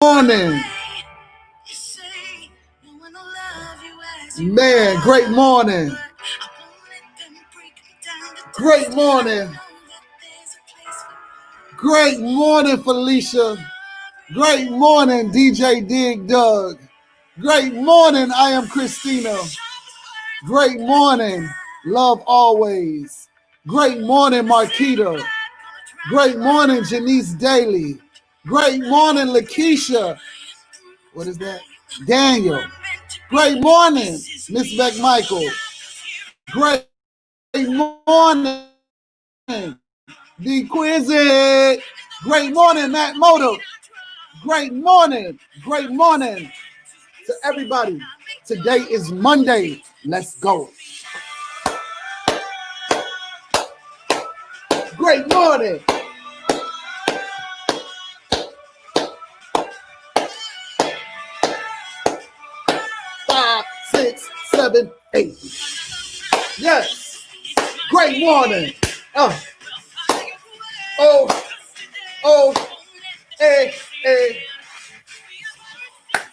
Morning. Man, great morning. Great morning. Great morning, Felicia. Great morning, DJ Dig Doug. Great morning, I am Christina. Great morning, Love Always. Great morning, Marquita. Great morning, Janice Daly. Great morning, Lakeisha. What is that? Daniel. Great morning, Miss McMichael. Great morning, D Quizzy. Great morning, Matt Moto. Great morning to everybody. Today is Monday. Let's go. Great morning. Five, six, seven, eight. Yes. Great morning. Oh, hey.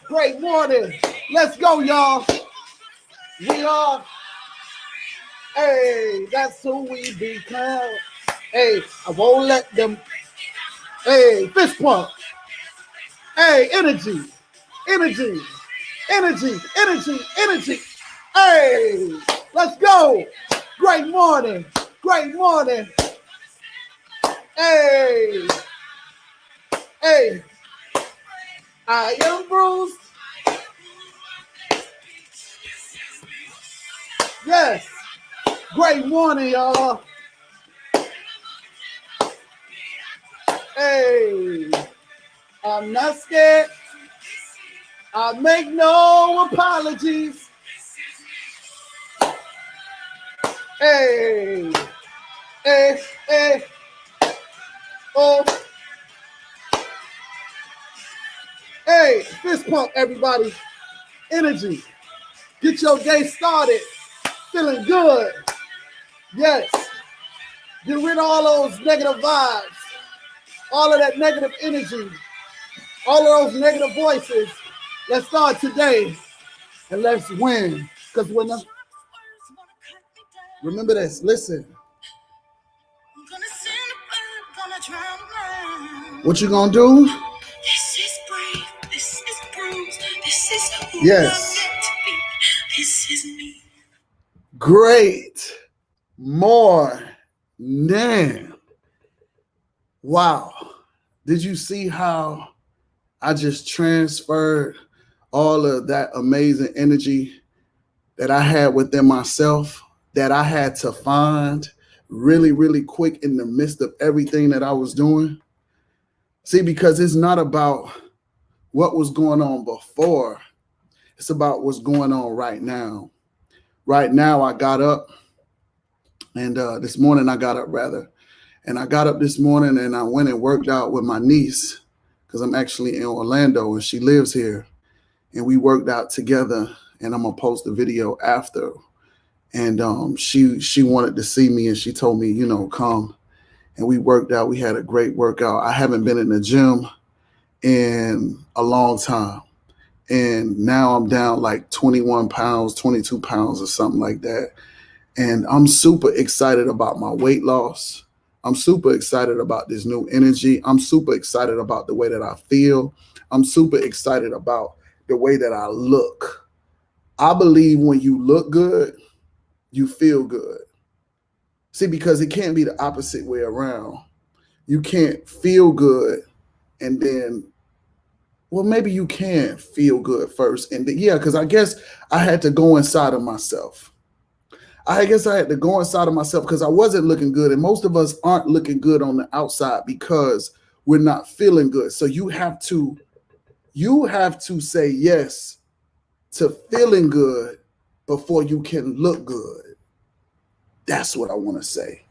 Great morning. Let's go, y'all. We are. Hey, that's who we become. Hey, I won't let them. Hey, fist pump. Hey, energy. Hey, let's go. Great morning. Hey, I am Bruce. Yes. Great morning, y'all. Hey, I'm not scared. I make no apologies. Hey, oh. Hey, fist pump, everybody. Energy. Get your day started. Feeling good. Yes. Get rid of all those negative vibes. All of that negative energy. All of those negative voices. Let's start today. And let's win. Because when the... Remember this. Listen. What you gonna do? This is brave. This is bruised. This is who yes. I'm meant to be. This is me. Great morning. Wow. Did you see how I just transferred all of that amazing energy that I had within myself that I had to find really quick in the midst of everything that I was doing? See, because it's not about what was going on before. It's about what's going on right now. Right now, I got up, and this morning I got up, rather. And I got up this morning, and I went and worked out with my niece, because I'm actually in Orlando, and she lives here. And we worked out together, and I'm going to post a video after. And she wanted to see me, and she told me, come. And we worked out. We had a great workout. I haven't been in the gym in a long time. And now I'm down like 21 pounds, 22 pounds or something like that. And I'm super excited about my weight loss. I'm super excited about this new energy. I'm super excited about the way that I feel. I'm super excited about the way that I look. I believe when you look good, you feel good. See, because it can't be the opposite way around. You can't feel good and then, well, maybe you can feel good first. And because I guess I had to go inside of myself. Because I wasn't looking good. And most of us aren't looking good on the outside because we're not feeling good. So you have to say yes to feeling good before you can look good. That's what I want to say.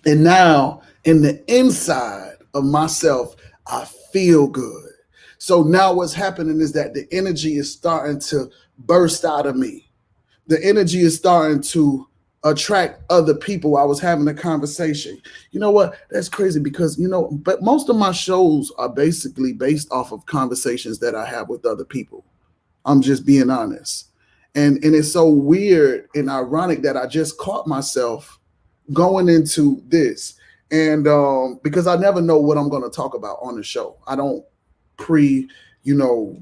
And now in the inside of myself, I feel good. So now what's happening is that the energy is starting to burst out of me. The energy is starting to attract other people. I was having a conversation. You know what? That's crazy because, but most of my shows are basically based off of conversations that I have with other people. I'm just being honest. And it's so weird and ironic that I just caught myself going into this. And because I never know what I'm going to talk about on the show. I don't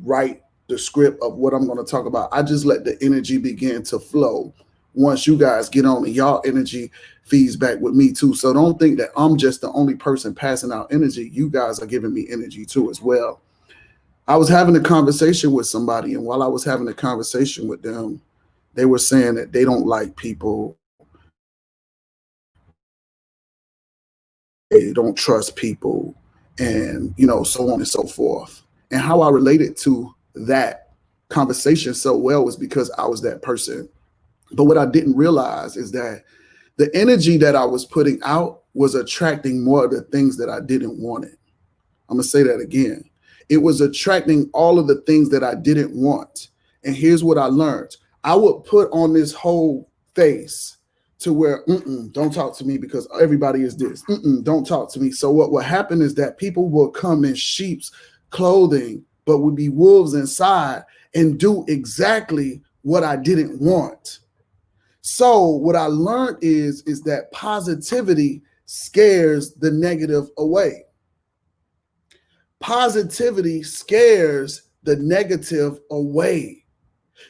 write the script of what I'm going to talk about. I just let the energy begin to flow. Once you guys get on and y'all energy feeds back with me too. So don't think that I'm just the only person passing out energy. You guys are giving me energy too as well. I was having a conversation with somebody, and while I was having a conversation with them, they were saying that they don't like people. They don't trust people, and so on and so forth. And how I related to that conversation so well was because I was that person. But what I didn't realize is that the energy that I was putting out was attracting more of the things that I didn't want it. I'm going to say that again. It was attracting all of the things that I didn't want. And here's what I learned. I would put on this whole face to where, don't talk to me because everybody is this. Don't talk to me. So what would happen is that people will come in sheep's clothing, but would be wolves inside and do exactly what I didn't want. So what I learned is that positivity scares the negative away. Positivity scares the negative away.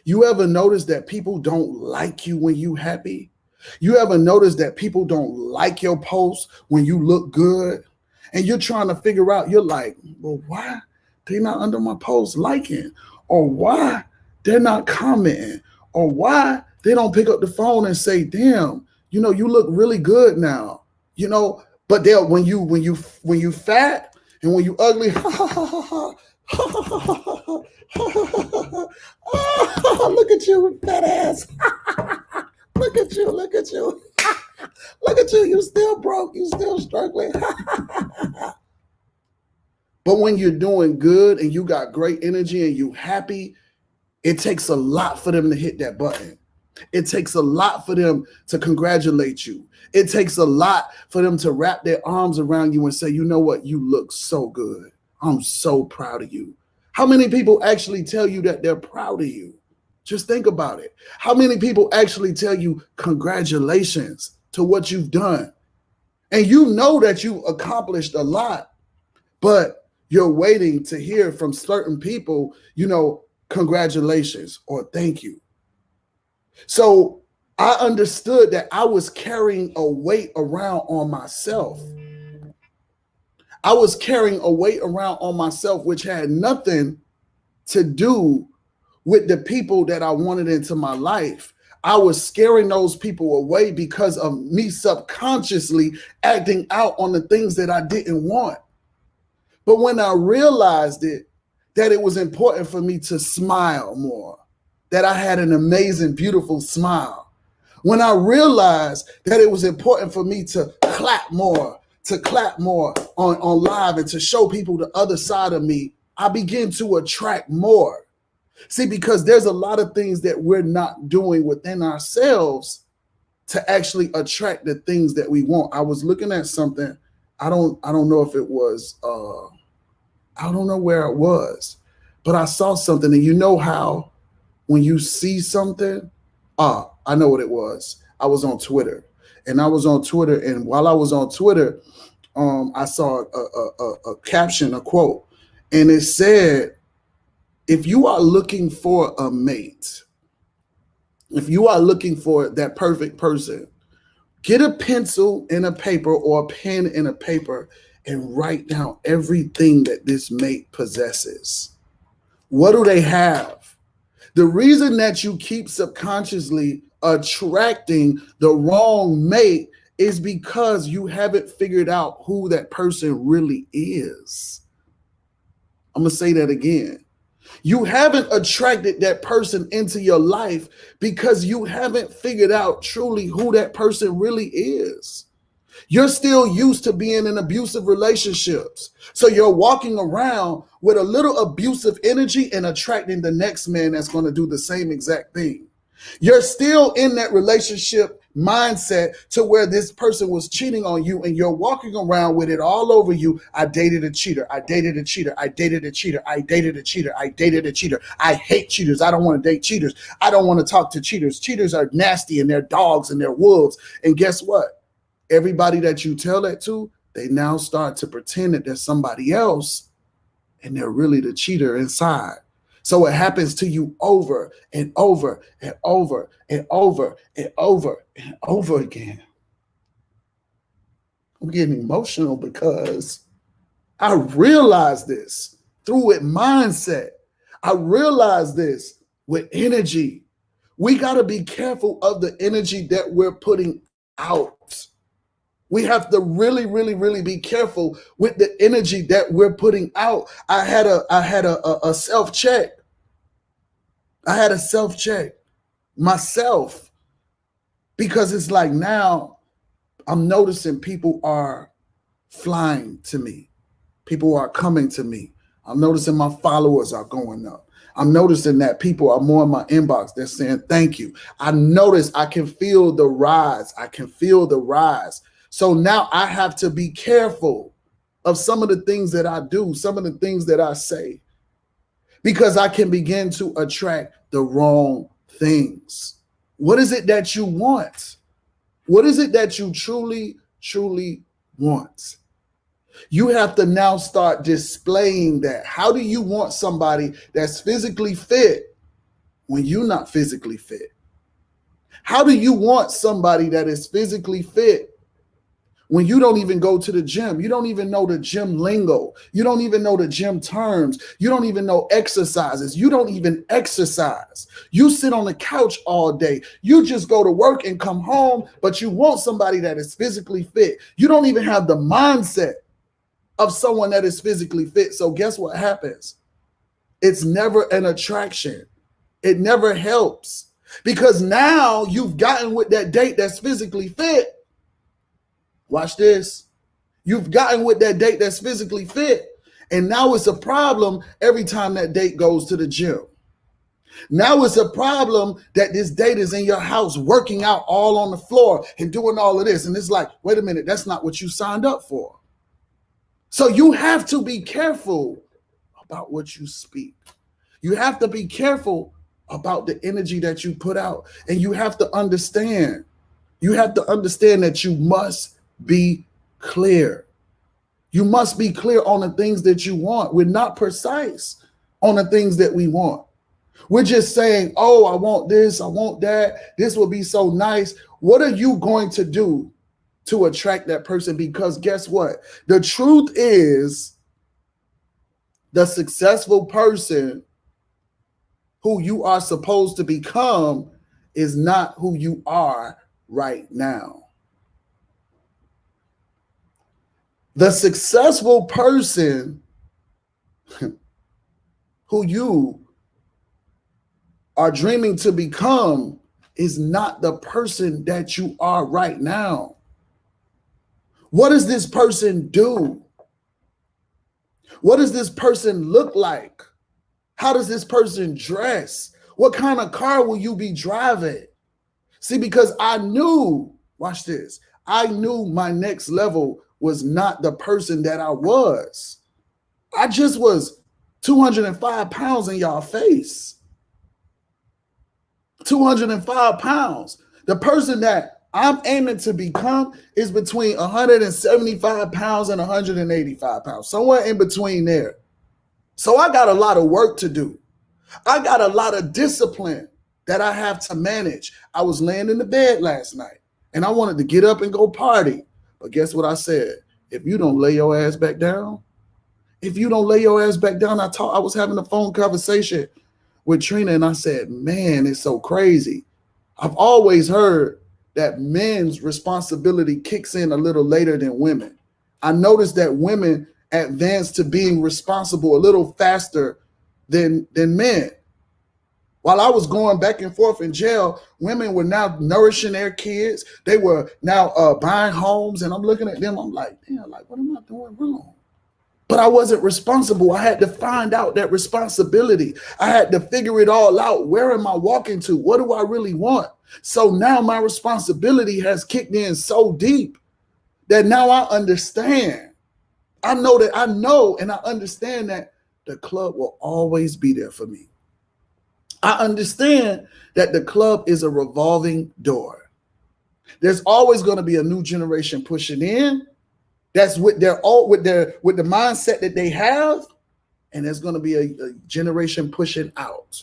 You ever notice that people don't like you when you happy? You ever notice that people don't like your posts when you look good? And you're trying to figure out, you're like, well, why they not under my post liking? Or why they're not commenting? Or why they don't pick up the phone and say, damn, you look really good now. But they'll when you fat and when you ugly, look at you, fat ass. Look at you. Look at you. You still broke. You still struggling. But when you're doing good and you got great energy and you happy, it takes a lot for them to hit that button. It takes a lot for them to congratulate you. It takes a lot for them to wrap their arms around you and say, you know what? You look so good. I'm so proud of you. How many people actually tell you that they're proud of you? Just think about it. How many people actually tell you congratulations to what you've done? And you know that you accomplished a lot, but you're waiting to hear from certain people, congratulations or thank you. So I understood that I was carrying a weight around on myself. I was carrying a weight around on myself, which had nothing to do with the people that I wanted into my life. I was scaring those people away because of me subconsciously acting out on the things that I didn't want. But when I realized that it was important for me to smile more, that I had an amazing, beautiful smile. When I realized that it was important for me to clap more on live and to show people the other side of me, I began to attract more. See, because there's a lot of things that we're not doing within ourselves to actually attract the things that we want. I was looking at something. I don't know if it was, I don't know where it was, but I saw something, and you know how when you see something, I know what it was. I was on Twitter, and while I was on Twitter, I saw a caption, a quote, and it said, if you are looking for a mate, if you are looking for that perfect person, get a pencil and a paper or a pen and a paper and write down everything that this mate possesses. What do they have? The reason that you keep subconsciously attracting the wrong mate is because you haven't figured out who that person really is. I'm going to say that again. You haven't attracted that person into your life because you haven't figured out truly who that person really is. You're still used to being in abusive relationships. So you're walking around with a little abusive energy and attracting the next man that's going to do the same exact thing. You're still in that relationship mindset to where this person was cheating on you and you're walking around with it all over you. I dated a cheater. I dated a cheater. I dated a cheater. I dated a cheater. I dated a cheater. I hate cheaters. I don't want to date cheaters. I don't want to talk to cheaters. Cheaters are nasty and they're dogs and they're wolves. And guess what? Everybody that you tell that to, they now start to pretend that there's somebody else and they're really the cheater inside. So it happens to you over and over and over and over and over and over again. I'm getting emotional because I realized this through it mindset. I realized this with energy. We got to be careful of the energy that we're putting out. We have to really, really, really be careful with the energy that we're putting out. I had a self-check. I had a self-check myself because it's like now I'm noticing people are flying to me. People are coming to me. I'm noticing my followers are going up. I'm noticing that people are more in my inbox. They're saying thank you. I notice I can feel the rise. I can feel the rise. So now I have to be careful of some of the things that I do, some of the things that I say, because I can begin to attract the wrong things. What is it that you want? What is it that you truly, truly want? You have to now start displaying that. How do you want somebody that's physically fit when you're not physically fit? How do you want somebody that is physically fit when you don't even go to the gym? You don't even know the gym lingo. You don't even know the gym terms. You don't even know exercises. You don't even exercise. You sit on the couch all day. You just go to work and come home, but you want somebody that is physically fit. You don't even have the mindset of someone that is physically fit. So guess what happens? It's never an attraction. It never helps because now you've gotten with that date that's physically fit. Watch this. You've gotten with that date that's physically fit. And now it's a problem every time that date goes to the gym. Now it's a problem that this date is in your house working out all on the floor and doing all of this. And it's like, wait a minute, that's not what you signed up for. So you have to be careful about what you speak. You have to be careful about the energy that you put out. And you have to understand. You have to understand that you must be clear. You must be clear on the things that you want. We're not precise on the things that we want. We're just saying, oh, I want this, I want that. This will be so nice. What are you going to do to attract that person? Because guess what? The truth is, the successful person who you are supposed to become is not who you are right now. The successful person who you are dreaming to become is not the person that you are right now. What does this person do? What does this person look like? How does this person dress? What kind of car will you be driving? See, because I knew, watch this, I knew my next level was not the person that I was. I just was 205 pounds in y'all face. 205 pounds. The person that I'm aiming to become is between 175 pounds and 185 pounds, somewhere in between there. So I got a lot of work to do. I got a lot of discipline that I have to manage. I was laying in the bed last night and I wanted to get up and go party. But guess what I said? If you don't lay your ass back down, I was having a phone conversation with Trina and I said, man, it's so crazy. I've always heard that men's responsibility kicks in a little later than women. I noticed that women advance to being responsible a little faster than men. While I was going back and forth in jail, women were now nourishing their kids. They were now buying homes, and I'm looking at them. I'm like, damn, like, what am I doing wrong? But I wasn't responsible. I had to find out that responsibility. I had to figure it all out. Where am I walking to? What do I really want? So now my responsibility has kicked in so deep that now I understand. I know and I understand that the club will always be there for me. I understand that the club is a revolving door. There's always going to be a new generation pushing in. That's with the mindset that they have, and there's going to be a generation pushing out.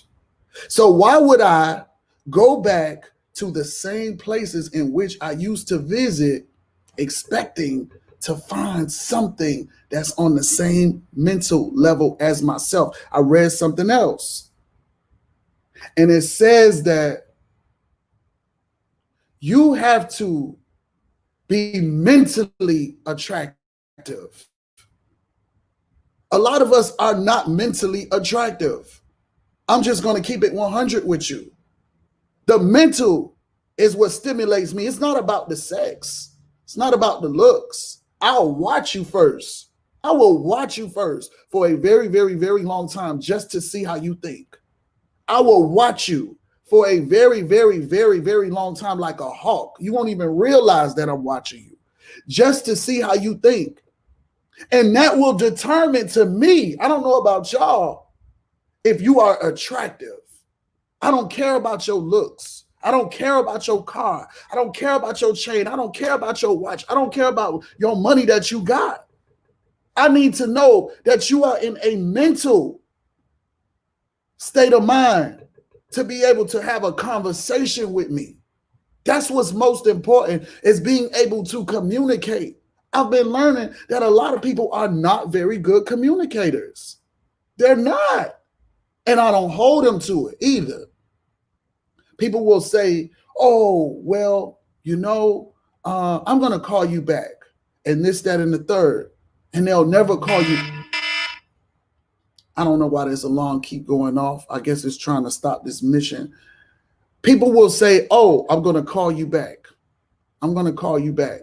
So why would I go back to the same places in which I used to visit, expecting to find something that's on the same mental level as myself? I read something else, and it says that you have to be mentally attractive. A lot of us are not mentally attractive. I'm just going to keep it 100 with you. The mental is what stimulates me. It's not about the sex. It's not about the looks. I'll watch you first. I will watch you first for a very, very, very long time just to see how you think. I will watch you for a very, very, very, very long time like a hawk. You won't even realize that I'm watching you just to see how you think. And that will determine to me, I don't know about y'all, if you are attractive. I don't care about your looks. I don't care about your car. I don't care about your chain. I don't care about your watch. I don't care about your money that you got. I need to know that you are in a mental state of mind to be able to have a conversation with me. That's what's most important, is being able to communicate. I've been learning that a lot of people are not very good communicators. They're not. And I don't hold them to it either. People will say, oh, well, I'm going to call you back, and this, that, and the third. And they'll never call you. I don't know why this alarm keep going off. I guess it's trying to stop this mission. People will say, oh, I'm going to call you back. I'm going to call you back,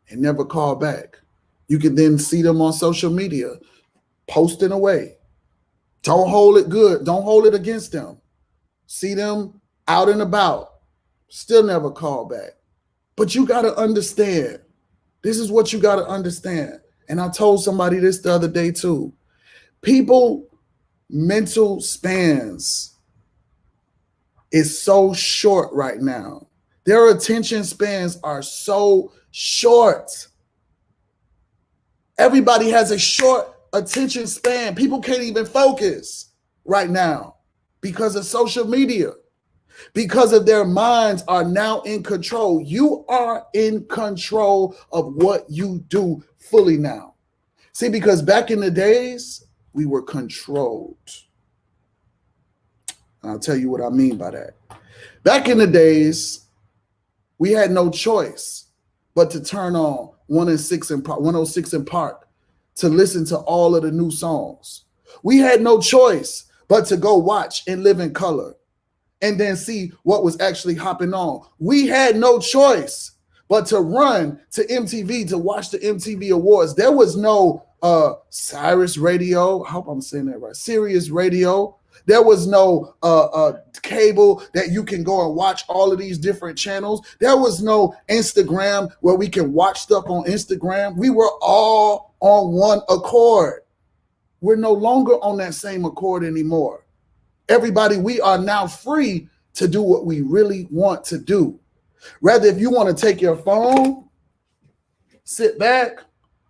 and never call back. You can then see them on social media posting away. Don't hold it good. Don't hold it against them. See them out and about. Still never call back. But you got to understand. This is what you got to understand. And I told somebody this the other day too. People mental spans is so short right now. Their attention spans are so short. Everybody has a short attention span. People can't even focus right now because of social media, because of their minds are now in control. You are in control of what you do fully now. See, because back in the days, we were controlled. And I'll tell you what I mean by that. Back in the days, we had no choice but to turn on 106 in Park to listen to all of the new songs. We had no choice but to go watch In Living Color and then see what was actually hopping on. We had no choice but to run to MTV to watch the MTV Awards. There was no Sirius Radio. I hope I'm saying that right. Sirius Radio. There was no cable that you can go and watch all of these different channels. There was no Instagram where we can watch stuff on Instagram. We were all on one accord. We're no longer on that same accord anymore. Everybody, we are now free to do what we really want to do. Rather, if you want to take your phone, sit back,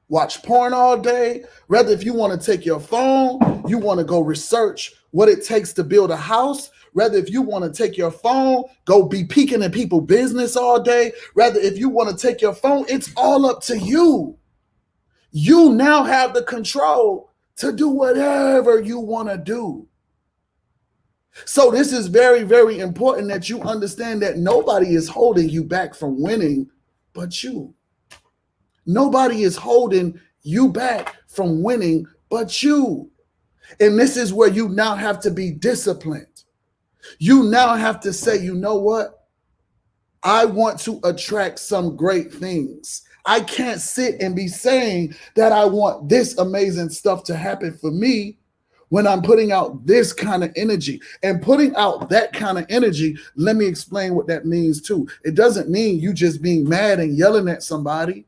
watch porn all day. Rather, if you want to take your phone, you want to go research what it takes to build a house. Rather, if you want to take your phone, go be peeking in people's business all day. Rather, if you want to take your phone, it's all up to you. You now have the control to do whatever you want to do. So this is very, very important that you understand that nobody is holding you back from winning but you. Nobody is holding you back from winning but you. And this is where you now have to be disciplined. You now have to say, you know what? I want to attract some great things. I can't sit and be saying that I want this amazing stuff to happen for me when I'm putting out this kind of energy. And putting out that kind of energy, let me explain what that means too. It doesn't mean you just being mad and yelling at somebody.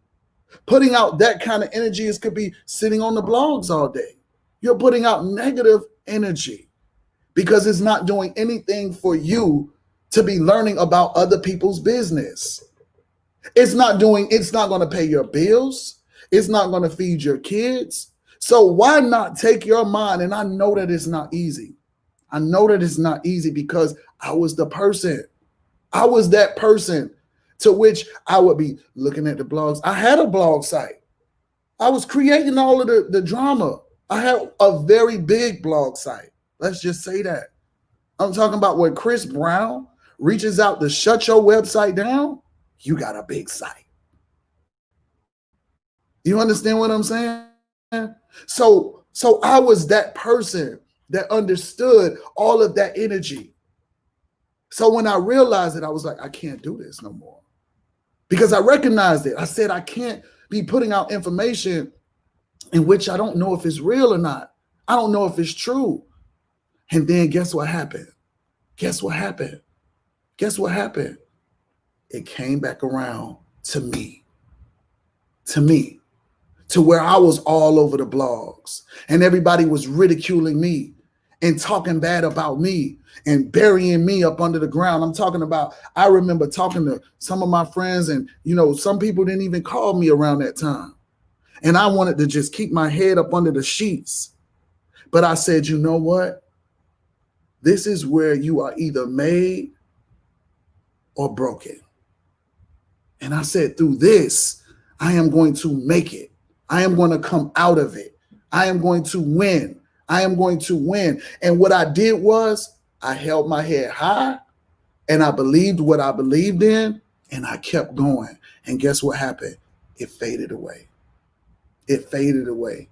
Putting out that kind of energy is could be sitting on the blogs all day. You're putting out negative energy because it's not doing anything for you to be learning about other people's business. It's not going to pay your bills. It's not going to feed your kids. So why not take your mind? And I know that it's not easy. I know that it's not easy because I was the person. I was that person to which I would be looking at the blogs. I had a blog site. I was creating all of the drama. I had a very big blog site. Let's just say that. I'm talking about when Chris Brown reaches out to shut your website down, you got a big site. You understand what I'm saying? So I was that person that understood all of that energy. So when I realized it, I was like, I can't do this no more. Because I recognized it. I said, I can't be putting out information in which I don't know if it's real or not. I don't know if it's true. And then guess what happened? Guess what happened? Guess what happened? It came back around to me, to where I was all over the blogs and everybody was ridiculing me and talking bad about me and burying me up under the ground. I'm talking about, I remember talking to some of my friends and, some people didn't even call me around that time. And I wanted to just keep my head up under the sheets. But I said, you know what? This is where you are either made or broken. And I said, through this, I am going to make it. I am going to come out of it. I am going to win. I am going to win. And what I did was I held my head high and I believed what I believed in and I kept going. And guess what happened? It faded away. It faded away.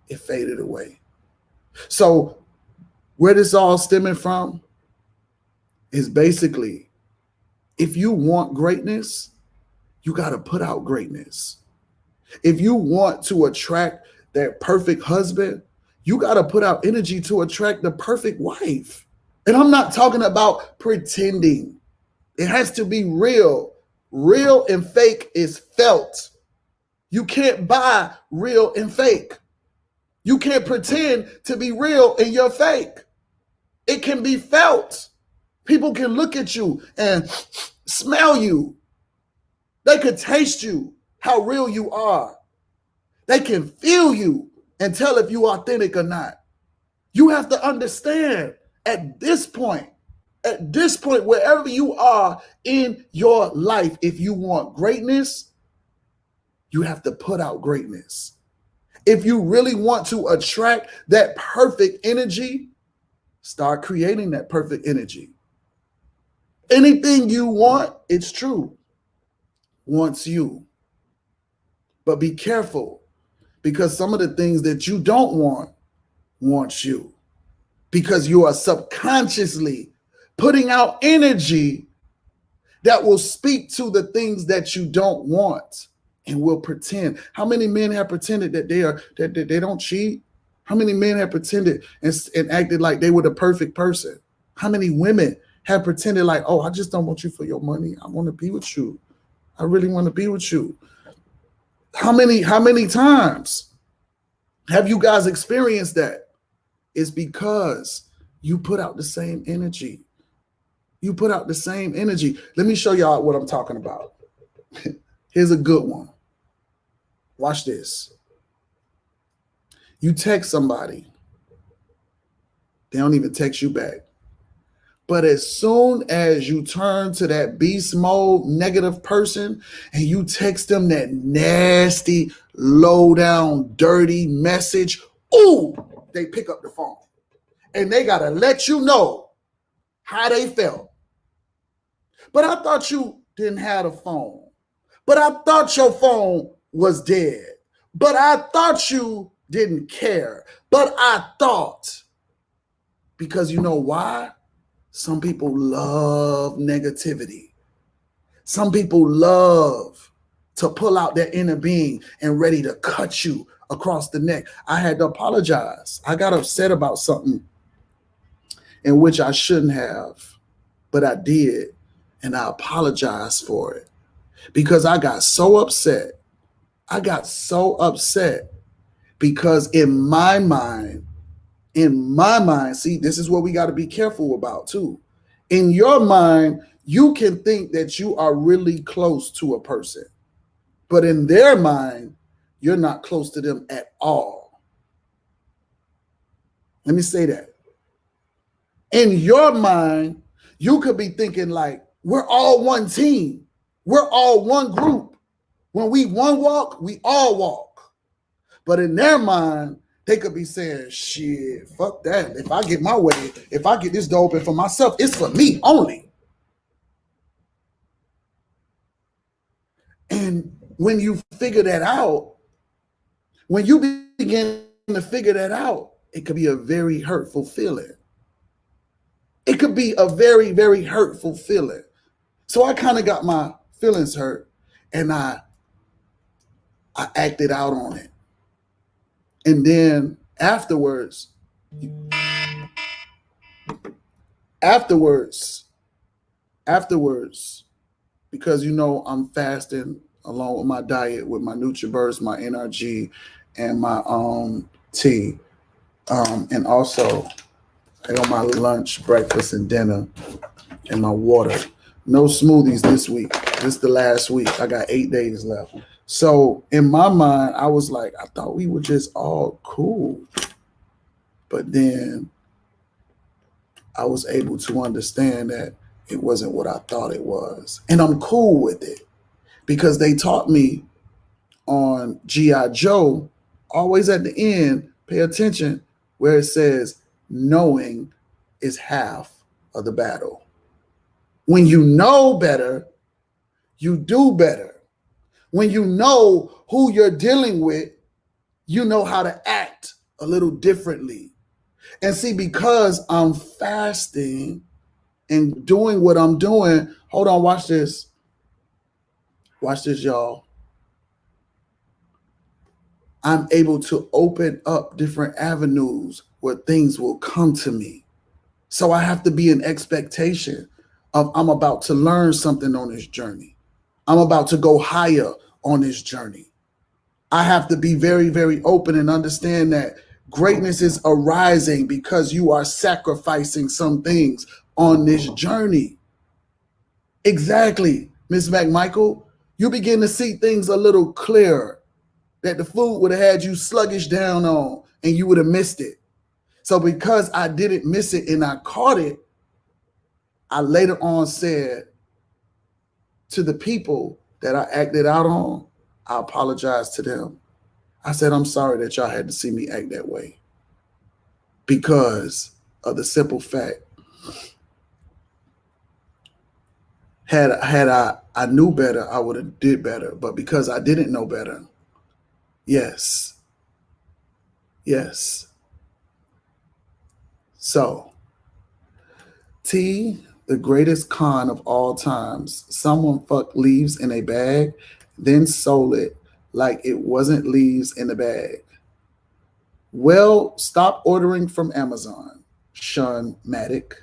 It faded away. So where this all stemming from is basically, if you want greatness, you got to put out greatness. If you want to attract that perfect husband, you got to put out energy to attract the perfect wife. And I'm not talking about pretending. It has to be real. Real and fake is felt. You can't buy real and fake. You can't pretend to be real and you're fake. It can be felt. People can look at you and smell you. They could taste you, how real you are. They can feel you and tell if you're authentic or not. You have to understand at this point, wherever you are in your life, if you want greatness, you have to put out greatness. If you really want to attract that perfect energy, start creating that perfect energy. Anything you want, it's true, wants you. But be careful, because some of the things that you don't want, wants you. Because you are subconsciously putting out energy that will speak to the things that you don't want and will pretend. How many men have pretended that they don't cheat? How many men have pretended and acted like they were the perfect person? How many women have pretended like, oh, I just don't want you for your money. I want to be with you. I really want to be with you. How many times have you guys experienced that? It's because you put out the same energy. You put out the same energy. Let me show y'all what I'm talking about. Here's a good one. Watch this. You text somebody. They don't even text you back. But as soon as you turn to that beast mode negative person and you text them that nasty, low down, dirty message, ooh, they pick up the phone. And they got to let you know how they felt. But I thought you didn't have a phone. But I thought your phone was dead. But I thought you didn't care. But I thought. Because you know why? Some people love negativity. Some people love to pull out their inner being and ready to cut you across the neck. I had to apologize. I got upset about something in which I shouldn't have, but I did. And I apologized for it because I got so upset. I got so upset because in my mind, see, this is what we got to be careful about too. In your mind, you can think that you are really close to a person, but in their mind, you're not close to them at all. Let me say that. In your mind, you could be thinking like, we're all one team. We're all one group. When we one walk, we all walk. But in their mind, they could be saying, shit, fuck that. If I get my way, if I get this door open for myself, it's for me only. And when you figure that out, when you begin to figure that out, it could be a very hurtful feeling. It could be a very, very hurtful feeling. So I kind of got my feelings hurt and I acted out on it. And then afterwards, because you know I'm fasting along with my diet, with my NutriBurst, my NRG, and my tea, and also I got my lunch, breakfast, and dinner, and my water. No smoothies this week. This is the last week. I got 8 days left. So in my mind, I was like, I thought we were just all cool. But then I was able to understand that it wasn't what I thought it was. And I'm cool with it because they taught me on G.I. Joe, always at the end, pay attention where it says knowing is half of the battle. When you know better, you do better. When you know who you're dealing with, you know how to act a little differently. And see, because I'm fasting and doing what I'm doing, hold on, watch this. Watch this, y'all. I'm able to open up different avenues where things will come to me. So I have to be in expectation of I'm about to learn something on this journey. I'm about to go higher on this journey. I have to be very, very open and understand that greatness is arising because you are sacrificing some things on this journey. Exactly, Miss McMichael. You begin to see things a little clearer that the food would have had you sluggish down on and you would have missed it. So because I didn't miss it and I caught it, I later on said to the people that I acted out on, I apologized to them. I said, I'm sorry that y'all had to see me act that way because of the simple fact. Had I knew better, I would have did better. But because I didn't know better, yes. So, T, the greatest con of all times. Someone fucked leaves in a bag, then sold it like it wasn't leaves in the bag. Well, stop ordering from Amazon, Sean Maddock.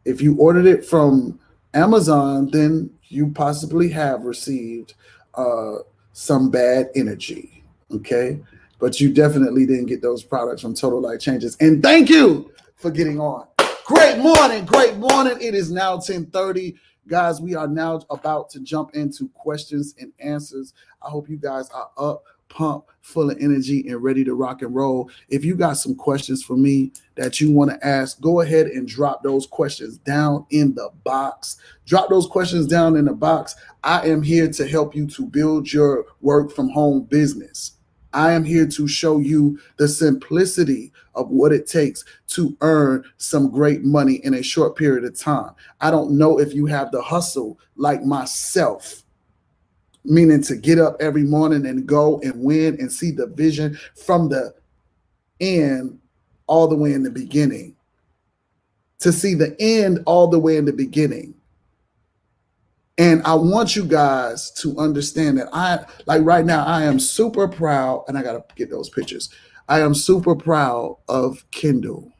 If you ordered it from Amazon, then you possibly have received some bad energy, okay? But you definitely didn't get those products from Total Life Changes. And thank you for getting on. Great morning. It is now 10:30. Guys, we are now about to jump into questions and answers. I hope you guys are up, pumped, full of energy, and ready to rock and roll. If you got some questions for me that you want to ask, go ahead and drop those questions down in the box. I am here to help you to build your work from home business. I am here to show you the simplicity of what it takes to earn some great money in a short period of time. I don't know if you have the hustle like myself, meaning to get up every morning and go and win and see the vision from the end all the way in the beginning. To see the end all the way in the beginning. And I want you guys to understand that like right now, I am super proud, and I got to get those pictures. I am super proud of Kendall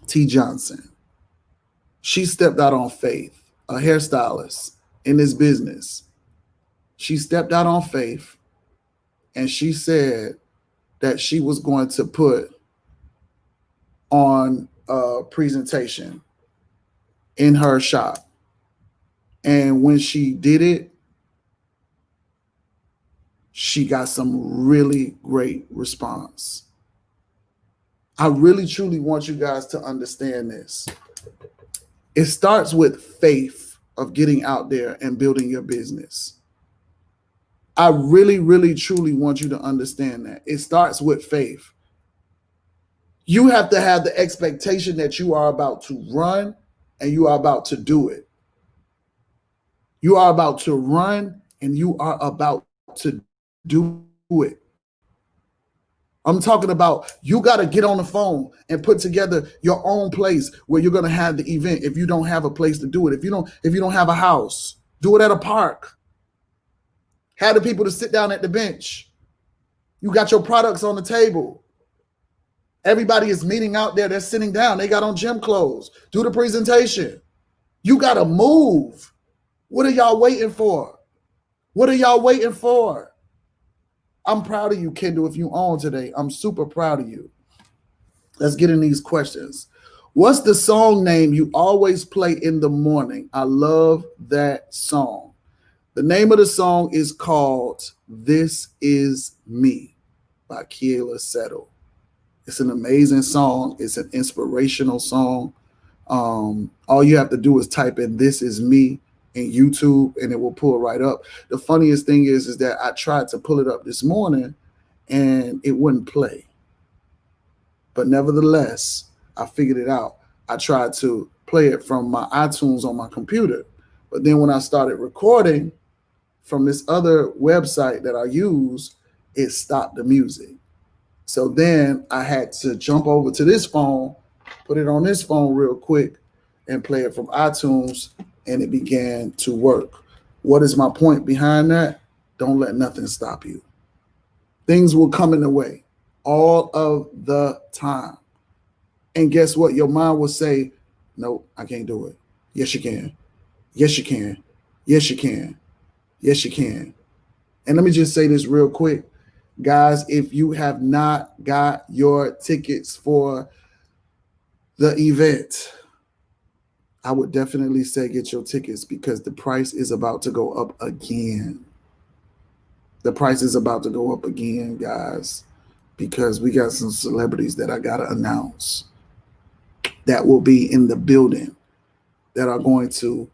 T. Johnson. She stepped out on faith, a hairstylist in this business. She stepped out on faith, and she said that she was going to put on a presentation in her shop. And when she did it, she got some really great response. I really, truly want you guys to understand this. It starts with faith of getting out there and building your business. I really, really, truly want you to understand that. It starts with faith. You have to have the expectation that you are about to run and you are about to do it. You are about to run and you are about to do it. I'm talking about you got to get on the phone and put together your own place where you're going to have the event. If you don't have a place to do it, if you don't have a house, do it at a park. Have the people to sit down at the bench. You got your products on the table. Everybody is meeting out there. They're sitting down. They got on gym clothes. Do the presentation. You got to move. What are y'all waiting for? What are y'all waiting for? I'm proud of you, Kendall, if you on today. I'm super proud of you. Let's get in these questions. What's the song name you always play in the morning? I love that song. The name of the song is called This Is Me by Keila Settle. It's an amazing song. It's an inspirational song. All you have to do is type in This Is Me in YouTube and it will pull right up. The funniest thing is that I tried to pull it up this morning and it wouldn't play. But nevertheless, I figured it out. I tried to play it from my iTunes on my computer. But then when I started recording from this other website that I use, it stopped the music. So then I had to jump over to this phone, put it on this phone real quick and play it from iTunes, and it began to work. What is my point behind that? Don't let nothing stop you. Things will come in the way all of the time. And guess what? Your mind will say, nope, I can't do it. Yes, you can. Yes, you can. Yes, you can. Yes, you can. And let me just say this real quick. Guys, if you have not got your tickets for the event, I would definitely say get your tickets because the price is about to go up again. The price is about to go up again, guys, because we got some celebrities that I got to announce that will be in the building that are going to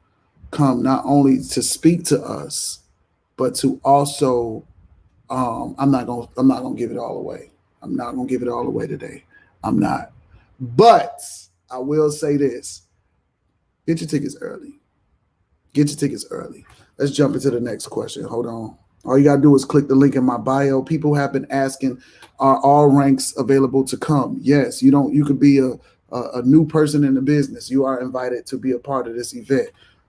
come not only to speak to us, but to also, I'm not gonna give it all away. I'm not gonna give it all away today. I'm not. But I will say this. Get your tickets early. Get your tickets early. Let's jump into the next question. Hold on. All you got to do is click the link in my bio. People have been asking, are all ranks available to come? Yes, you could be a new person in the business. You are invited to be a part of this event.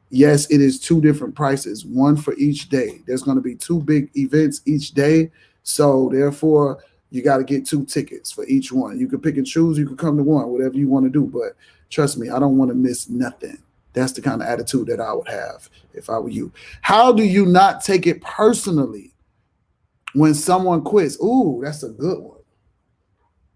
Yes, it is 2 different prices, one for each day. There's going to be 2 big events each day. So therefore, you got to get 2 tickets for each one. You can pick and choose. You can come to one, whatever you want to do. But trust me, I don't want to miss nothing. That's the kind of attitude that I would have if I were you. How do you not take it personally when someone quits? Ooh, that's a good one.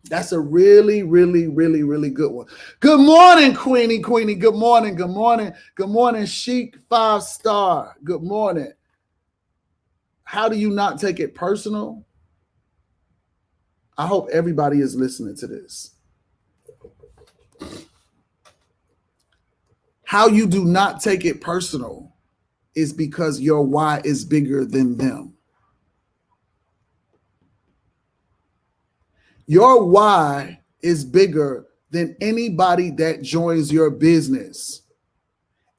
That's a really, really, really, really good one. Good morning, Queenie. Good morning. Good morning. Good morning, Chic 5-star. Good morning. How do you not take it personal? I hope everybody is listening to this. How you do not take it personal is because your why is bigger than them. Your why is bigger than anybody that joins your business.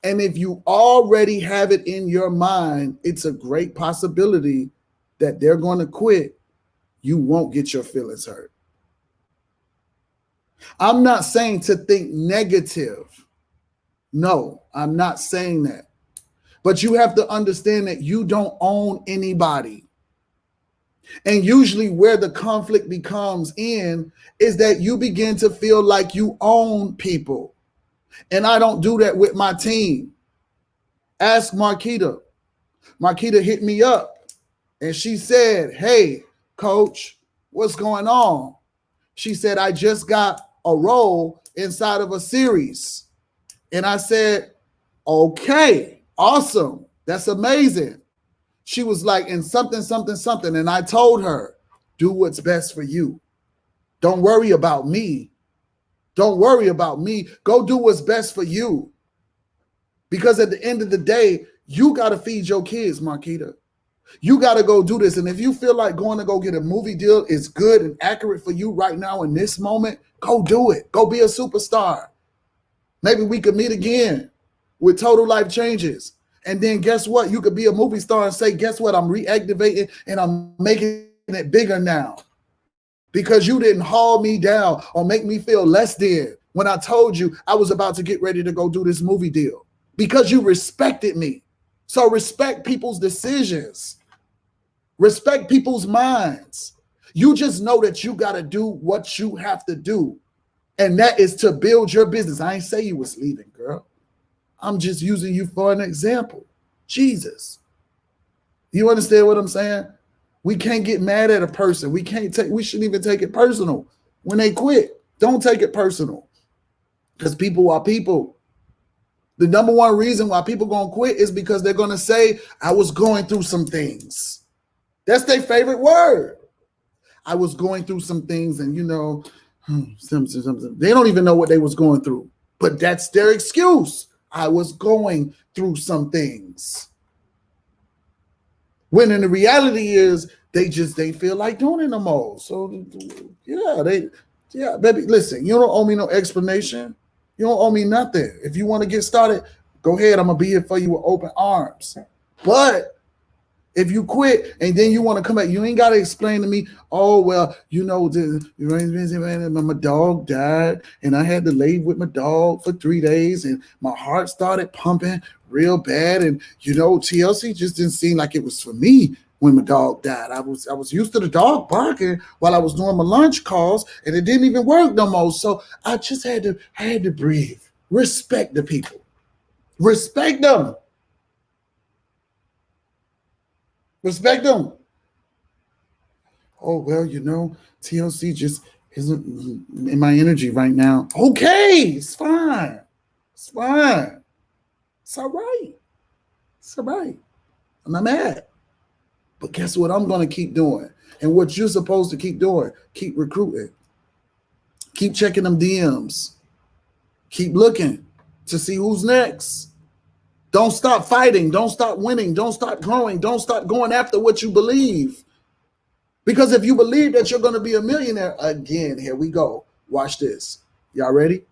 And if you already have it in your mind, it's a great possibility that they're going to quit. You won't get your feelings hurt. I'm not saying to think negative. No, I'm not saying that. But you have to understand that you don't own anybody. And usually where the conflict becomes in is that you begin to feel like you own people. And I don't do that with my team. Ask Marquita. Marquita hit me up and she said, hey, coach, what's going on? She said, I just got a role inside of a series. And I said, okay, awesome. That's amazing. She was like, in something, something, something. And I told her, do what's best for you. Don't worry about me. Don't worry about me. Go do what's best for you. Because at the end of the day, you got to feed your kids, Marquita. You got to go do this. And if you feel like going to go get a movie deal is good and accurate for you right now in this moment, go do it. Go be a superstar. Maybe we could meet again with Total Life Changes. And then guess what? You could be a movie star and say, guess what? I'm reactivating and I'm making it bigger now. Because you didn't haul me down or make me feel less than when I told you I was about to get ready to go do this movie deal. Because you respected me. So respect people's decisions. Respect people's minds. You just know that you got to do what you have to do. And that is to build your business. I ain't say you was leaving, girl. I'm just using you for an example. Jesus. You understand what I'm saying? We can't get mad at a person. We shouldn't even take it personal. When they quit, don't take it personal. Because people are people. The number one reason why people gonna quit is because they're gonna say, I was going through some things. That's their favorite word. I was going through some things and something. They don't even know what they was going through. But that's their excuse. I was going through some things. When in the reality is they feel like doing it no more. So baby, listen, you don't owe me no explanation. You don't owe me nothing. If you want to get started, go ahead. I'm gonna be here for you with open arms. But if you quit and then you want to come back, you ain't got to explain to me, oh, well, my dog died and I had to lay with my dog for 3 days and my heart started pumping real bad. And, TLC just didn't seem like it was for me when my dog died. I was used to the dog barking while I was doing my lunch calls and it didn't even work no more. So I just had to breathe. Respect the people. Respect them. Respect them. Oh, well, TLC just isn't in my energy right now. Okay, it's fine. It's fine. It's all right. It's all right. I'm not mad. But guess what I'm going to keep doing? And what you're supposed to keep doing, keep recruiting. Keep checking them DMs. Keep looking to see who's next. Don't stop fighting. Don't stop winning. Don't stop growing. Don't stop going after what you believe. Because if you believe that you're going to be a millionaire, again, here we go. Watch this. Y'all ready?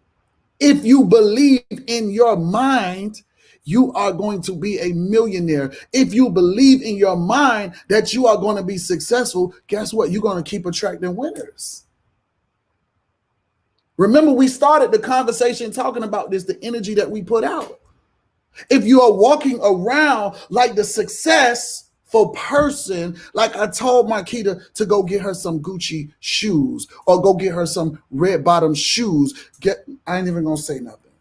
If you believe in your mind, you are going to be a millionaire. If you believe in your mind that you are going to be successful, guess what? You're going to keep attracting winners. Remember, we started the conversation talking about this, the energy that we put out. If you are walking around like the successful person, like I told Marquita to go get her some Gucci shoes or go get her some red bottom shoes. I ain't even gonna say nothing.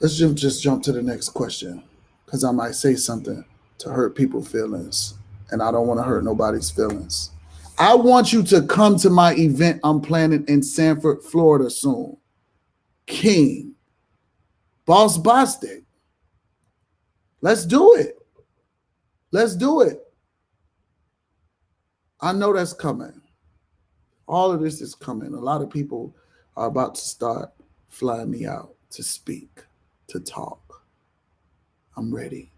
Let's just jump to the next question because I might say something to hurt people's feelings and I don't want to hurt nobody's feelings. I want you to come to my event I'm planning in Sanford, Florida soon. King. Boss Bostic. Let's do it. Let's do it. I know that's coming. All of this is coming. A lot of people are about to start flying me out to speak, to talk. I'm ready.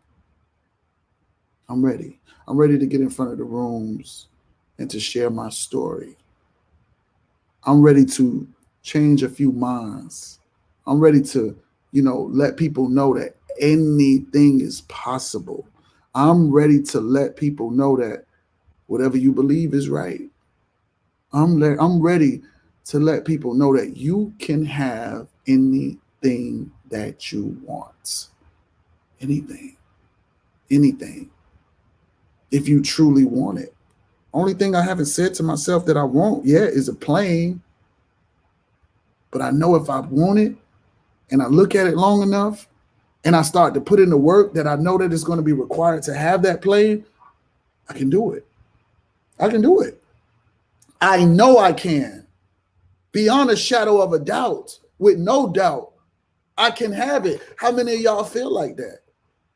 I'm ready. I'm ready to get in front of the rooms and to share my story. I'm ready to change a few minds. I'm ready to, let people know that anything is possible. I'm ready to let people know that whatever you believe is right. I'm ready to let people know that you can have anything that you want. Anything. Anything. If you truly want it. Only thing I haven't said to myself that I want yet is a plane. But I know if I want it and I look at it long enough and I start to put in the work that I know that it's going to be required to have that plane, I can do it. I can do it. I know I can. Beyond a shadow of a doubt, with no doubt, I can have it. How many of y'all feel like that?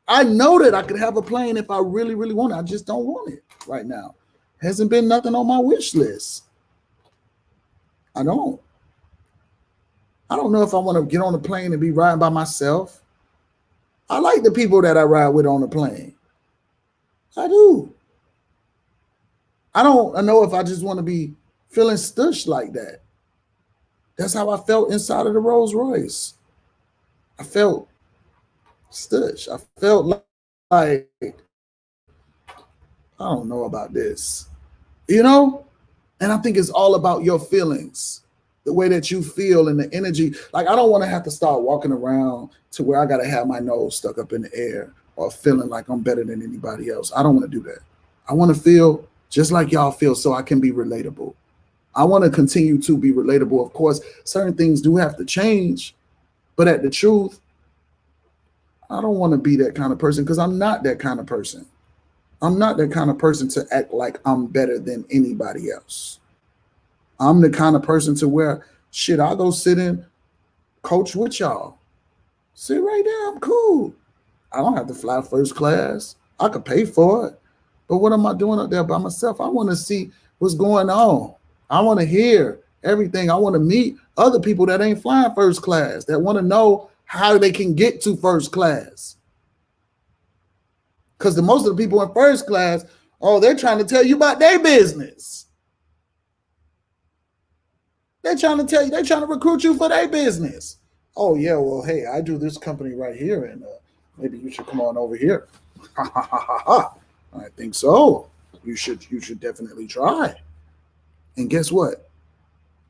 I know that I could have a plane if I really, really want it. I just don't want it right now. Hasn't been nothing on my wish list. I don't know if I want to get on a plane and be riding by myself. I like the people that I ride with on the plane. I do. I don't know if I just want to be feeling stush like that. That's how I felt inside of the Rolls Royce. I felt stush. I felt like, I don't know about this, you know? And I think it's all about your feelings, the way that you feel and the energy. Like, I don't want to have to start walking around to where I got to have my nose stuck up in the air or feeling like I'm better than anybody else. I don't want to do that. I want to feel just like y'all feel so I can be relatable. I want to continue to be relatable. Of course, certain things do have to change, but at the truth, I don't want to be that kind of person because I'm not that kind of person. I'm not that kind of person to act like I'm better than anybody else. I'm the kind of person to where, shit, I'll go sit in, coach with y'all. Sit right there, I'm cool. I don't have to fly first class. I could pay for it. But what am I doing up there by myself? I want to see what's going on. I want to hear everything. I want to meet other people that ain't flying first class, that want to know how they can get to first class. Because the most of the people in first class, oh, they're trying to tell you about their business. They're trying to tell you, they're trying to recruit you for their business. Oh, yeah, well, hey, I do this company right here, and maybe you should come on over here. Ha, ha, ha, ha, ha. I think so. You should definitely try. And guess what?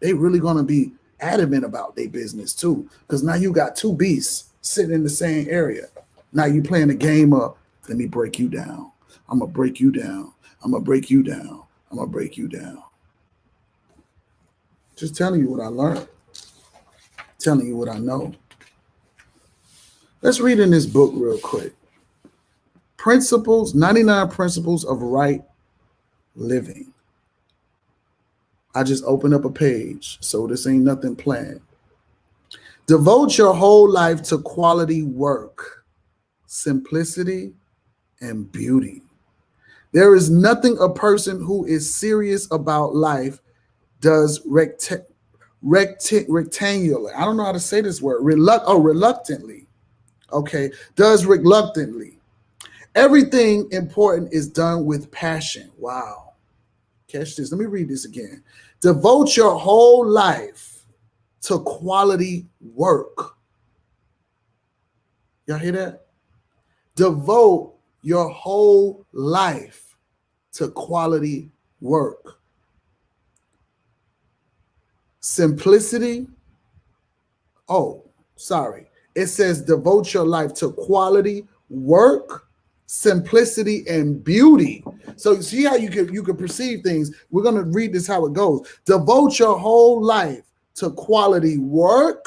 They really going to be adamant about their business too. Because now you got two beasts sitting in the same area. Now you playing a game of, let me break you down. I'm going to break you down. I'm going to break you down. I'm going to break you down. Just telling you what I learned. Telling you what I know. Let's read in this book real quick. 99 Principles of Right Living. I just opened up a page, so this ain't nothing planned. Devote your whole life to quality work, simplicity, and beauty. There is nothing a person who is serious about life does rectangular. I don't know how to say this word. Reluctantly. Okay. Does reluctantly. Everything important is done with passion. Wow. Catch this. Let me read this again. Devote your whole life to quality work. Y'all hear that? Devote your whole life to quality work. Simplicity. Oh, sorry. It says devote your life to quality work, simplicity, and beauty. So see how you can perceive things. We're going to read this how it goes. Devote your whole life to quality work,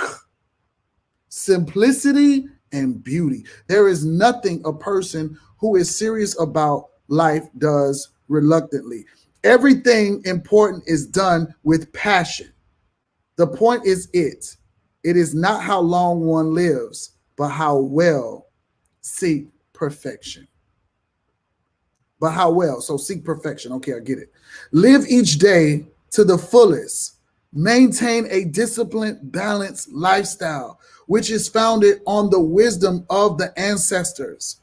simplicity, and beauty. There is nothing a person who is serious about life does reluctantly. Everything important is done with passion. The point is it is not how long one lives, but how well seek perfection. But how well? So seek perfection. Okay, I get it. Live each day to the fullest. Maintain a disciplined, balanced lifestyle, which is founded on the wisdom of the ancestors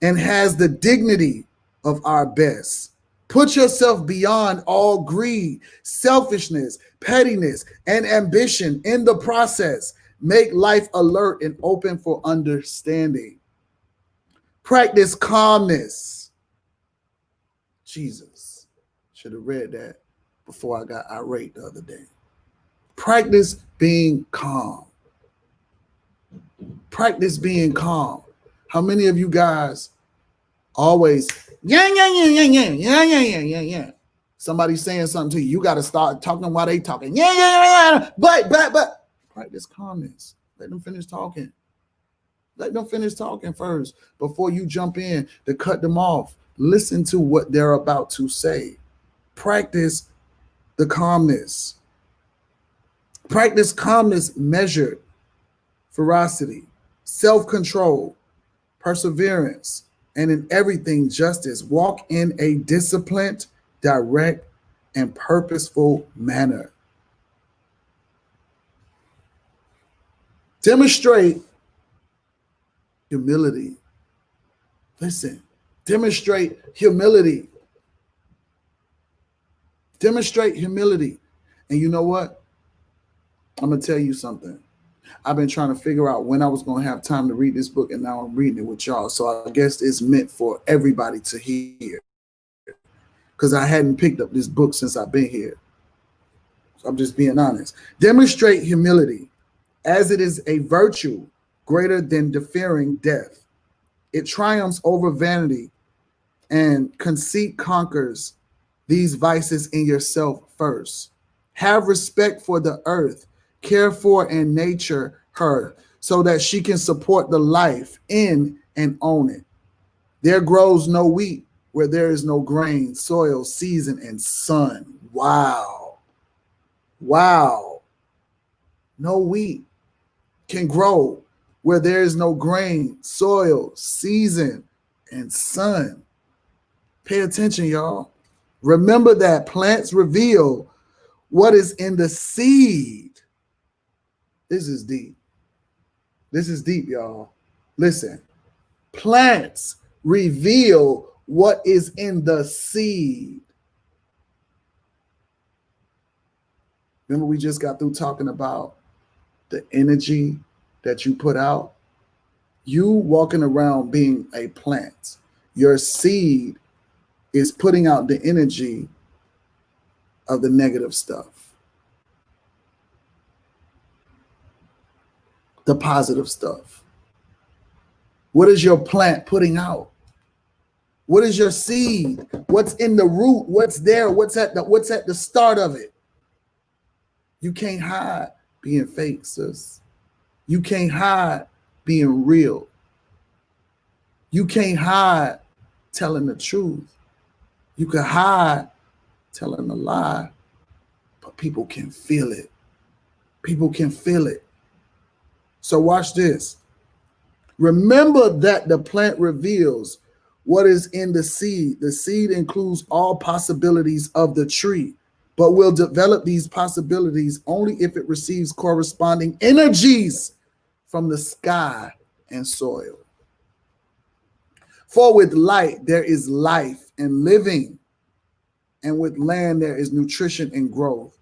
and has the dignity of our best. Put yourself beyond all greed, selfishness, pettiness, and ambition in the process. Make life alert and open for understanding. Practice calmness. Jesus, should have read that before I got irate the other day. Practice being calm. Practice being calm. How many of you guys always, yeah. Somebody's saying something to you. You got to start talking while they talking. Yeah. But. Practice calmness. Let them finish talking. Let them finish talking first before you jump in to cut them off. Listen to what they're about to say. Practice the calmness. Practice calmness measured, ferocity, self-control, perseverance, and in everything justice. Walk in a disciplined, direct, and purposeful manner. Demonstrate humility. Listen, demonstrate humility. Demonstrate humility. And you know what? I'm going to tell you something. I've been trying to figure out when I was going to have time to read this book, and now I'm reading it with y'all. So I guess it's meant for everybody to hear, because I hadn't picked up this book since I've been here. So I'm just being honest. Demonstrate humility, as it is a virtue greater than deferring death. It triumphs over vanity, and conceit conquers these vices in yourself first. Have respect for the earth, care for and nature her, so that she can support the life in and own it. There grows no wheat where there is no grain, soil, season, and sun. Wow. No wheat can grow where there is no grain, soil, season, and sun. Pay attention, y'all. Remember that plants reveal what is in the seed. This is deep. This is deep, y'all. Listen. Plants reveal what is in the seed. Remember, we just got through talking about the energy that you put out. You walking around being a plant. Your seed is putting out the energy of the negative stuff, the positive stuff. What is your plant putting out? What is your seed? What's in the root? What's there? What's at the start of it? You can't hide being fake, sis. You can't hide being real. You can't hide telling the truth. You can hide telling a lie, but people can feel it. People can feel it. So watch this. Remember that the plant reveals what is in the seed. The seed includes all possibilities of the tree, but will develop these possibilities only if it receives corresponding energies from the sky and soil. For with light, there is life and living, and with land, there is nutrition and growth.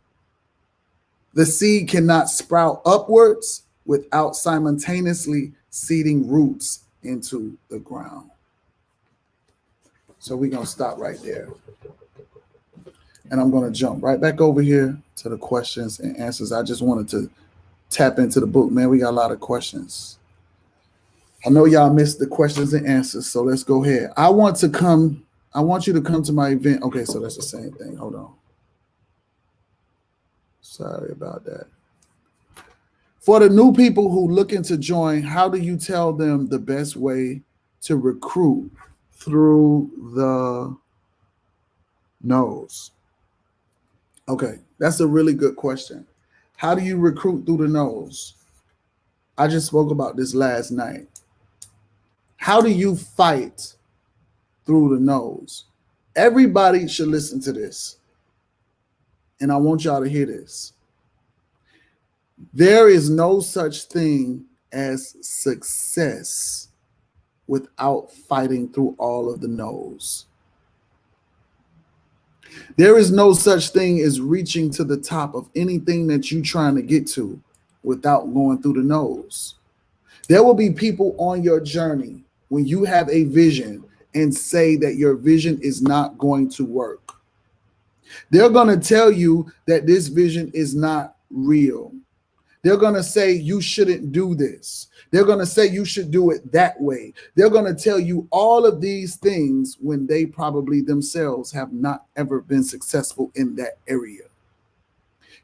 The seed cannot sprout upwards without simultaneously seeding roots into the ground. So we're going to stop right there. And I'm going to jump right back over here to the questions and answers. I just wanted to tap into the book, man. We got a lot of questions. I know y'all missed the questions and answers, so let's go ahead. I want you to come to my event. Okay, so that's the same thing. Hold on. Sorry about that. For the new people who looking to join, how do you tell them the best way to recruit through the nose? Okay, that's a really good question. How do you recruit through the nose? I just spoke about this last night. How do you fight through the nose? Everybody should listen to this. And I want y'all to hear this. There is no such thing as success without fighting through all of the nose. There is no such thing as reaching to the top of anything that you're trying to get to without going through the nose. There will be people on your journey when you have a vision and say that your vision is not going to work. They're going to tell you that this vision is not real. They're going to say you shouldn't do this. They're going to say you should do it that way. They're going to tell you all of these things when they probably themselves have not ever been successful in that area.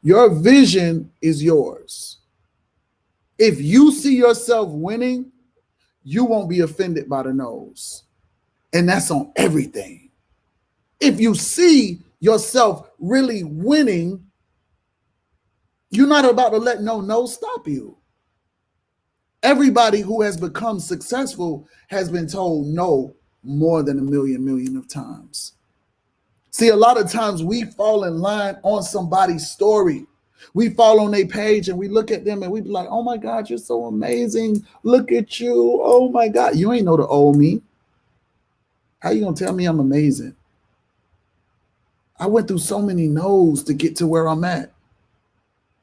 Your vision is yours. If you see yourself winning, you won't be offended by the no's. And that's on everything. If you see yourself really winning, you're not about to let no stop you. Everybody who has become successful has been told no more than a million of times. See, a lot of times we fall in line on somebody's story. We fall on their page and we look at them and we be like, oh my God, you're so amazing. Look at you. Oh my God. You ain't know the old me. How you gonna tell me I'm amazing? I went through so many no's to get to where I'm at.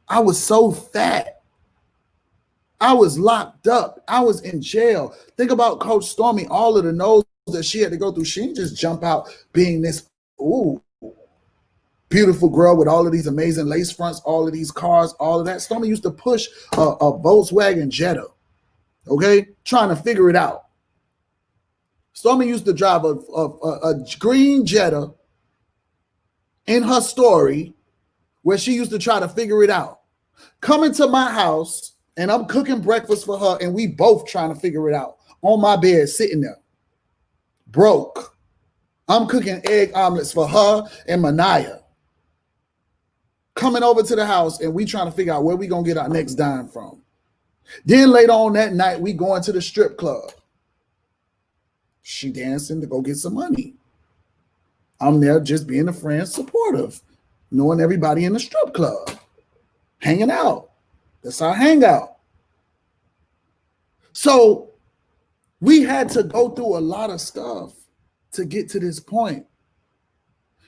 I was so fat. I was locked up. I was in jail. Think about Coach Stormy, all of the no's that she had to go through. She didn't just jump out being this beautiful girl with all of these amazing lace fronts, all of these cars, all of that. Stormy used to push a Volkswagen Jetta, okay, trying to figure it out. Stormy used to drive a green Jetta in her story where she used to try to figure it out. Coming to my house and I'm cooking breakfast for her and we both trying to figure it out on my bed, sitting there, broke. I'm cooking egg omelets for her and Manaya. Coming over to the house and we trying to figure out where we gonna get our next dime from. Then later on that night, we going to the strip club. She dancing to go get some money. I'm there just being a friend, supportive, knowing everybody in the strip club, hanging out. That's our hangout. So we had to go through a lot of stuff to get to this point.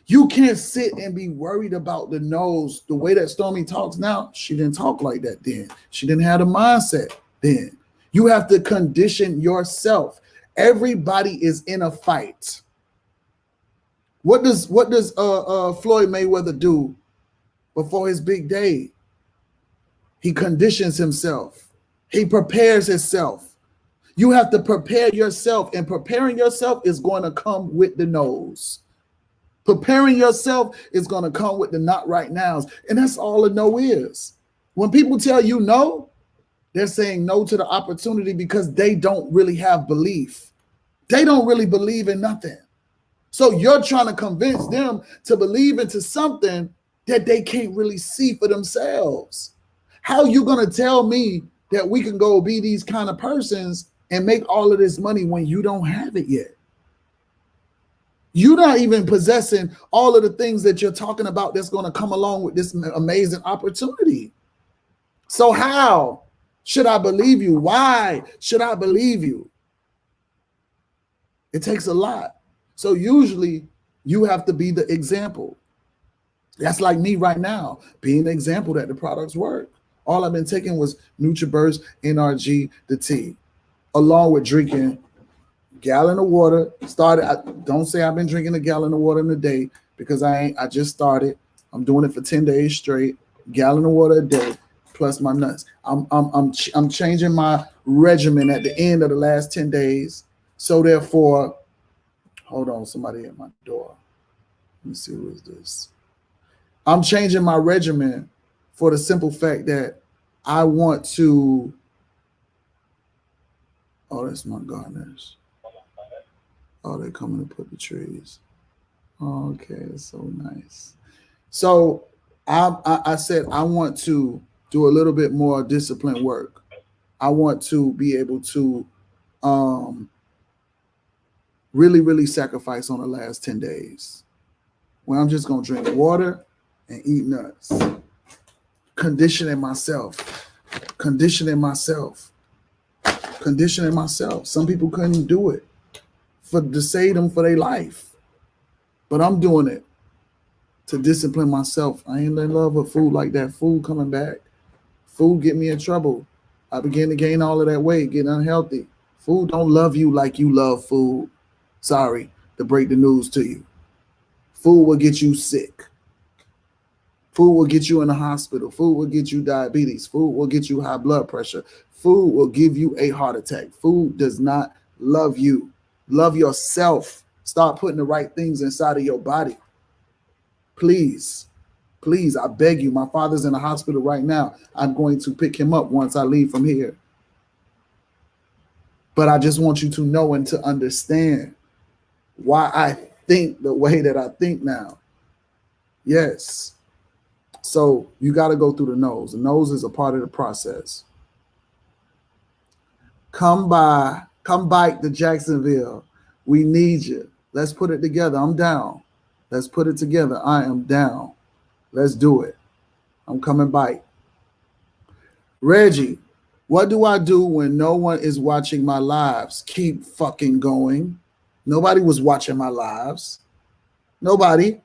You can't sit and be worried about the no's. The way that Stormy talks now, she didn't talk like that then. She didn't have the mindset then. You have to condition yourself. Everybody is in a fight. What does Floyd Mayweather do before his big day? He conditions himself. He prepares himself. You have to prepare yourself, and preparing yourself is going to come with the no's. Preparing yourself is going to come with the not right nows, and that's all a no is. When people tell you no, they're saying no to the opportunity because they don't really have belief. They don't really believe in nothing. So you're trying to convince them to believe into something that they can't really see for themselves. How are you going to tell me that we can go be these kind of persons and make all of this money when you don't have it yet? You're not even possessing all of the things that you're talking about that's going to come along with this amazing opportunity. So how should I believe you? Why should I believe you? It takes a lot. So usually you have to be the example. That's like me right now, being the example that the products work. All I've been taking was NutriBurst, NRG, the tea, along with drinking gallon of water. Don't say I've been drinking a gallon of water in a day, because I just started. I'm doing it for 10 days straight, gallon of water a day, plus my nuts. I'm changing my regimen at the end of the last 10 days. So therefore, hold on, somebody at my door. Let me see, who is this? I'm changing my regimen for the simple fact that I want to. Oh, that's my gardeners. Oh, they're coming to put the trees. Okay, that's so nice. So I said I want to do a little bit more disciplined work. I want to be able to really sacrifice on the last 10 days, where I'm just going to drink water and eat nuts. Conditioning myself. Some people couldn't do it to save them for their life. But I'm doing it to discipline myself. I ain't in love with food like that. Food coming back. Food get me in trouble. I began to gain all of that weight, get unhealthy. Food don't love you like you love food. Sorry to break the news to you. Food will get you sick. Food will get you in the hospital. Food will get you diabetes. Food will get you high blood pressure. Food will give you a heart attack. Food does not love you. Love yourself. Start putting the right things inside of your body. Please, please, I beg you. My father's in the hospital right now. I'm going to pick him up once I leave from here. But I just want you to know and to understand why I think the way that I think now. Yes. So you got to go through the nose. The nose is a part of the process. Come bike to Jacksonville. We need you. Let's put it together. I'm down. Let's put it together. I am down. Let's do it. I'm coming bike. Reggie, what do I do when no one is watching my lives? Keep fucking going. Nobody was watching my lives. Nobody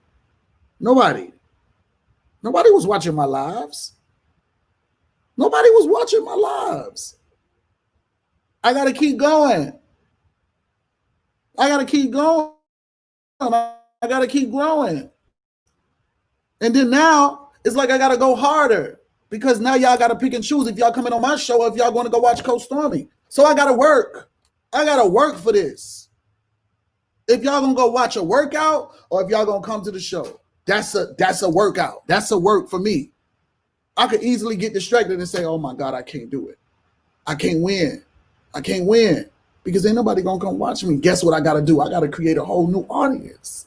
was watching my lives. Nobody was watching my lives. I got to keep going. I got to keep going. I got to keep growing. And then now it's like I got to go harder because now y'all got to pick and choose if y'all coming on my show or if y'all going to go watch Coach Stormy. So I got to work. I got to work for this. If y'all going to go watch a workout or if y'all going to come to the show, that's a workout. That's a work for me. I could easily get distracted and say, oh my God, I can't do it. I can't win. I can't win because ain't nobody going to come watch me. Guess what I got to do? I got to create a whole new audience.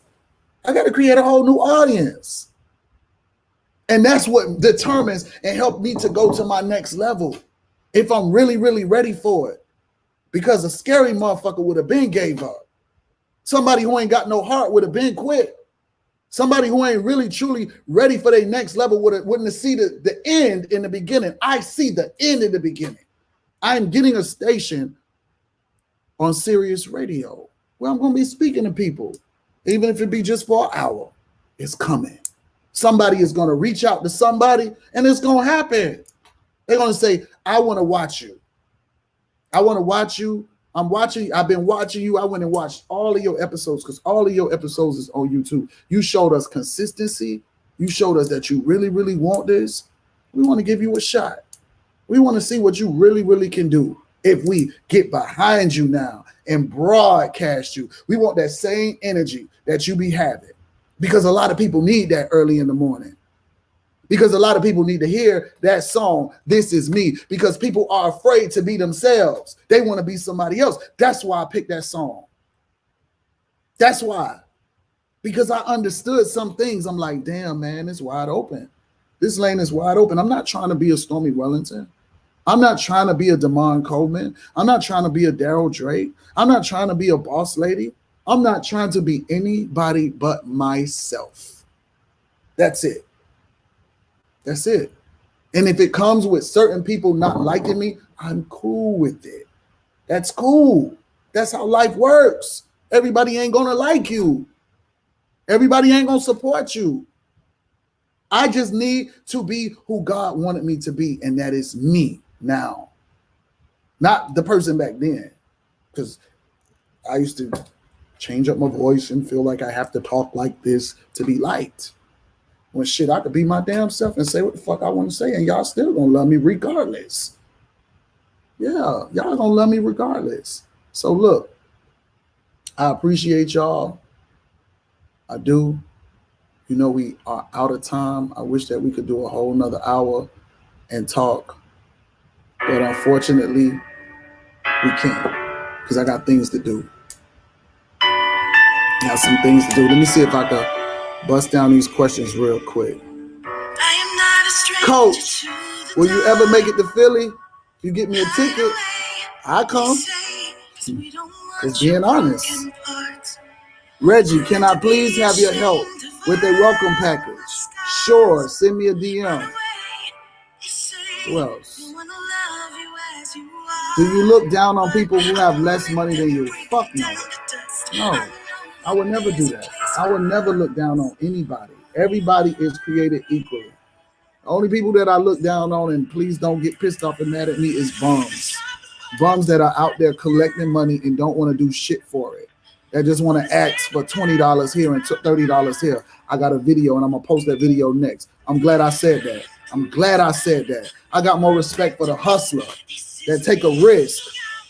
I got to create a whole new audience. And that's what determines and help me to go to my next level. If I'm really, really ready for it. Because a scary motherfucker would have been gave up. Somebody who ain't got no heart would have been quit. Somebody who ain't really, truly ready for their next level wouldn't have seen the end in the beginning. I see the end in the beginning. I'm getting a station on Sirius Radio where I'm going to be speaking to people. Even if it be just for an hour, it's coming. Somebody is going to reach out to somebody and it's going to happen. They're going to say, I want to watch you. I want to watch you. I'm watching. I've been watching you. I went and watched all of your episodes because all of your episodes is on YouTube. You showed us consistency. You showed us that you really, really want this. We want to give you a shot. We want to see what you really, really can do. If we get behind you now and broadcast you, we want that same energy that you be having because a lot of people need that early in the morning. Because a lot of people need to hear that song, This Is Me, because people are afraid to be themselves. They want to be somebody else. That's why I picked that song. That's why. Because I understood some things. I'm like, damn, man, it's wide open. This lane is wide open. I'm not trying to be a Stormy Wellington. I'm not trying to be a Damon Coleman. I'm not trying to be a Daryl Drake. I'm not trying to be a boss lady. I'm not trying to be anybody but myself. That's it. That's it. And if it comes with certain people not liking me, I'm cool with it. That's cool. That's how life works. Everybody ain't going to like you. Everybody ain't going to support you. I just need to be who God wanted me to be, and that is me now. Not the person back then. Because I used to change up my voice and feel like I have to talk like this to be liked. When shit, I could be my damn self and say what the fuck I want to say, and y'all still gonna love me regardless. Yeah, y'all gonna love me regardless. So look, I appreciate y'all. I do. You know, we are out of time. I wish that we could do a whole nother hour and talk. But unfortunately, we can't because I got things to do. Got some things to do. Let me see if I can bust down these questions real quick. Coach, will you ever make it to Philly? If you get me a ticket, I come. Just being honest. Reggie, can I please have your help with a welcome package? Sure, send me a DM. Who else? Do you look down on people who have less money than you? Fuck no. No, I would never do that. I would never look down on anybody. Everybody is created equally. The only people that I look down on, and please don't get pissed off and mad at me, is bums. Bums that are out there collecting money and don't want to do shit for it. that just want to ask for $20 here and $30 here. I got a video and I'm gonna post that video next. I'm glad I said that. I'm glad I said that. I got more respect for the hustler that take a risk,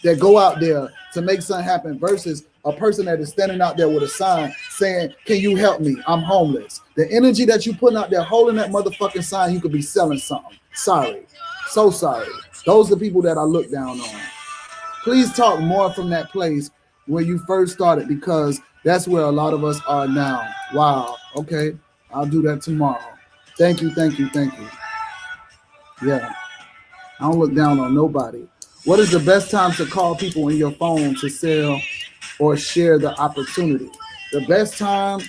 that go out there to make something happen versus a person that is standing out there with a sign saying, can you help me? I'm homeless. The energy that you putting out there holding that motherfucking sign, you could be selling something. Sorry. So sorry. Those are the people that I look down on. Please talk more from that place where you first started, because that's where a lot of us are now. Wow. Okay. I'll do that tomorrow. Thank you. Thank you. Thank you. Yeah. I don't look down on nobody. What is the best time to call people in your phone to sell or share the opportunity? The best time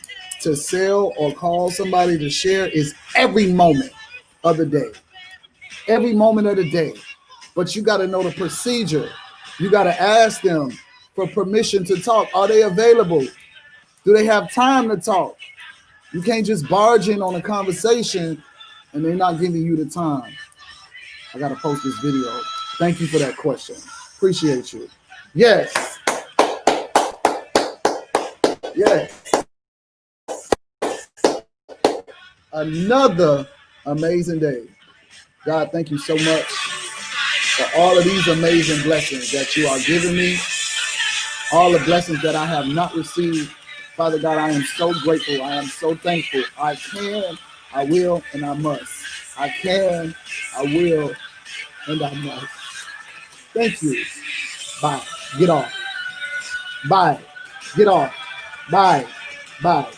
to sell or call somebody to share is every moment of the day. Every moment of the day. But you got to know the procedure. You got to ask them for permission to talk. Are they available? Do they have time to talk? You can't just barge in on a conversation and they're not giving you the time. I got to post this video. Thank you for that question. Appreciate you. Yes. Yes. Another amazing day. God, thank you so much for all of these amazing blessings that you are giving me. All the blessings that I have not received. Father God, I am so grateful. I am so thankful. I can, I will, and I must. I can, I will, and I must. Thank you. Bye. Get off. Bye. Get off. Bye. Bye.